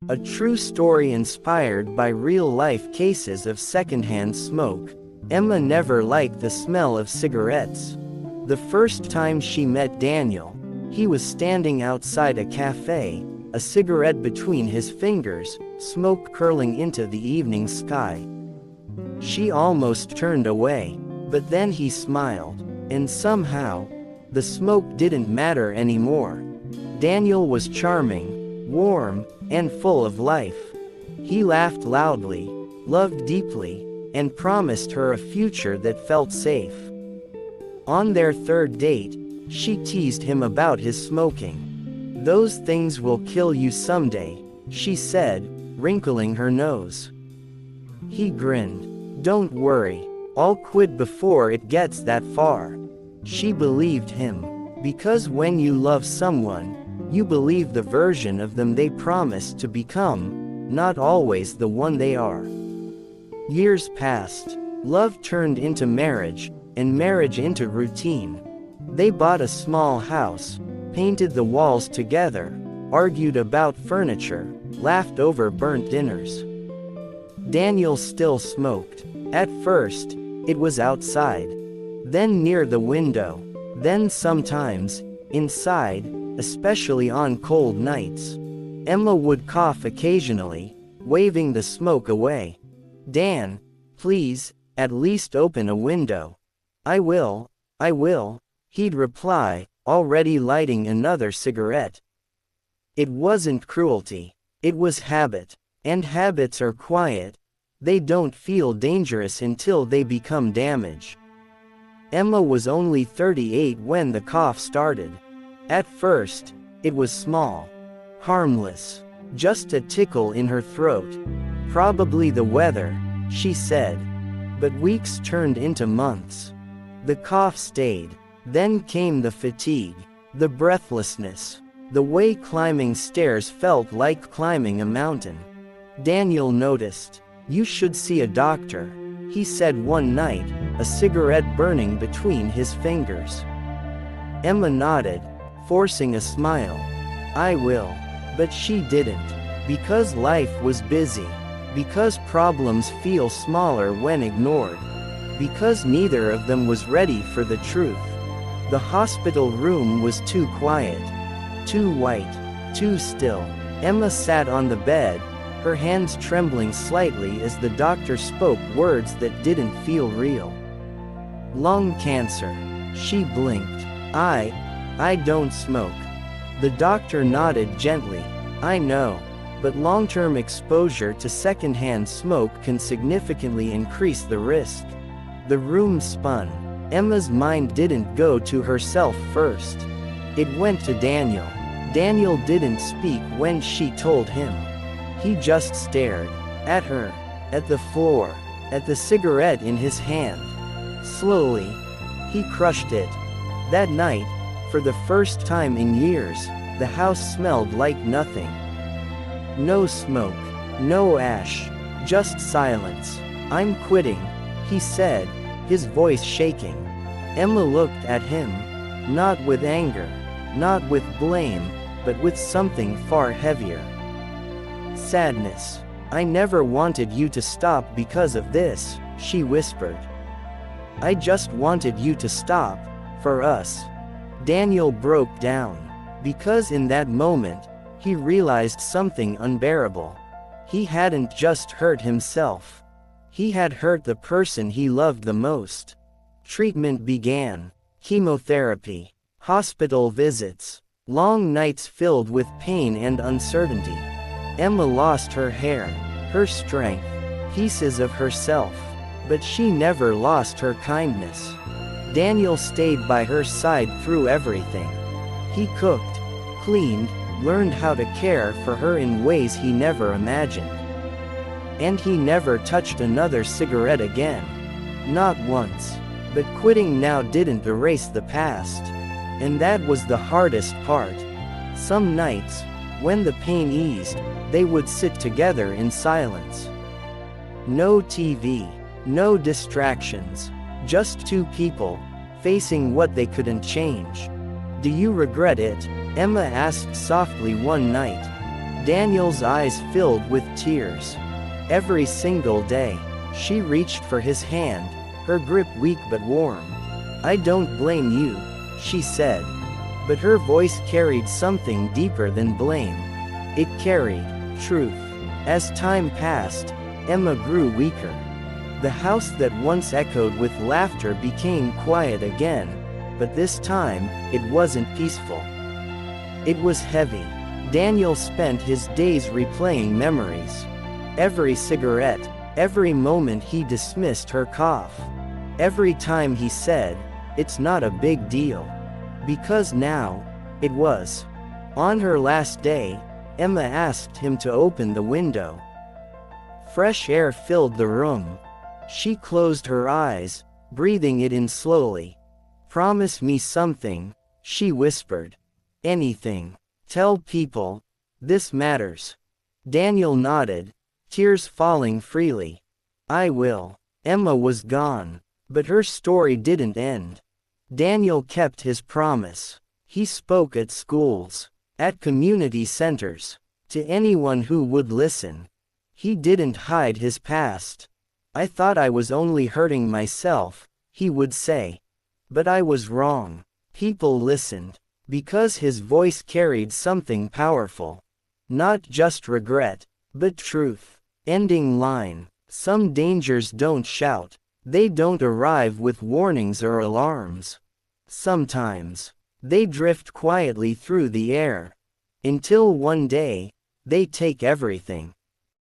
A true story inspired by real-life cases of secondhand smoke. Emma never liked the smell of cigarettes. The first time she met Daniel, he was standing outside a cafe, a cigarette between his fingers, smoke curling into the evening sky. She almost turned away, but then he smiled, and somehow, the smoke didn't matter anymore. Daniel was charming, warm, and full of life. He laughed loudly, loved deeply, and promised her a future that felt safe. On their third date, she teased him about his smoking. "Those things will kill you someday," she said, wrinkling her nose. He grinned. "Don't worry, I'll quit before it gets that far." She believed him, because when you love someone, you believe the version of them they promised to become, not always the one they are. Years passed. Love turned into marriage, and marriage into routine. They bought a small house, painted the walls together, argued about furniture, laughed over burnt dinners. Daniel still smoked. At first, it was outside. Then near the window. Then sometimes, inside, especially on cold nights. Emma would cough occasionally, waving the smoke away. "Dan, please, at least open a window." I will, he'd reply, already lighting another cigarette. It wasn't cruelty. It was habit. And habits are quiet. They don't feel dangerous until they become damage. Emma was only 38 when the cough started. At first, it was small. Harmless. Just a tickle in her throat. Probably the weather, she said. But weeks turned into months. The cough stayed. Then came the fatigue. The breathlessness. The way climbing stairs felt like climbing a mountain. Daniel noticed. "You should see a doctor," he said one night, a cigarette burning between his fingers. Emma nodded, forcing a smile. "I will." But she didn't. Because life was busy. Because problems feel smaller when ignored. Because neither of them was ready for the truth. The hospital room was too quiet. Too white. Too still. Emma sat on the bed, her hands trembling slightly as the doctor spoke words that didn't feel real. "Lung cancer." She blinked. I don't smoke." The doctor nodded gently. "I know. But long-term exposure to secondhand smoke can significantly increase the risk." The room spun. Emma's mind didn't go to herself first. It went to Daniel. Daniel didn't speak when she told him. He just stared. At her. At the floor. At the cigarette in his hand. Slowly, he crushed it. That night, for the first time in years, the house smelled like nothing. No smoke. No ash. Just silence. "I'm quitting," he said, his voice shaking. Emma looked at him. Not with anger. Not with blame, but with something far heavier. Sadness. "I never wanted you to stop because of this," she whispered. "I just wanted you to stop, for us." Daniel broke down. Because in that moment, he realized something unbearable. He hadn't just hurt himself. He had hurt the person he loved the most. Treatment began. Chemotherapy. Hospital visits. Long nights filled with pain and uncertainty. Emma lost her hair, her strength, pieces of herself. But she never lost her kindness. Daniel stayed by her side through everything. He cooked, cleaned, learned how to care for her in ways he never imagined. And he never touched another cigarette again. Not once. But quitting now didn't erase the past. And that was the hardest part. Some nights, when the pain eased, they would sit together in silence. No TV, no distractions, just two people, facing what they couldn't change. "Do you regret it?" Emma asked softly one night. Daniel's eyes filled with tears. Every single day, she reached for his hand, her grip weak but warm. "I don't blame you," she said. But her voice carried something deeper than blame. It carried truth. As time passed, Emma grew weaker. The house that once echoed with laughter became quiet again, but this time, it wasn't peaceful. It was heavy. Daniel spent his days replaying memories. Every cigarette, every moment he dismissed her cough. Every time he said, "It's not a big deal." Because now, it was. On her last day, Emma asked him to open the window. Fresh air filled the room. She closed her eyes, breathing it in slowly. "Promise me something," she whispered. "Anything. Tell people. This matters." Daniel nodded, tears falling freely. "I will." Emma was gone. But her story didn't end. Daniel kept his promise. He spoke at schools, at community centers, to anyone who would listen. He didn't hide his past. "I thought I was only hurting myself," he would say. "But I was wrong." People listened, because his voice carried something powerful. Not just regret, but truth. Ending line. Some dangers don't shout. They don't arrive with warnings or alarms. Sometimes, they drift quietly through the air. Until one day, they take everything.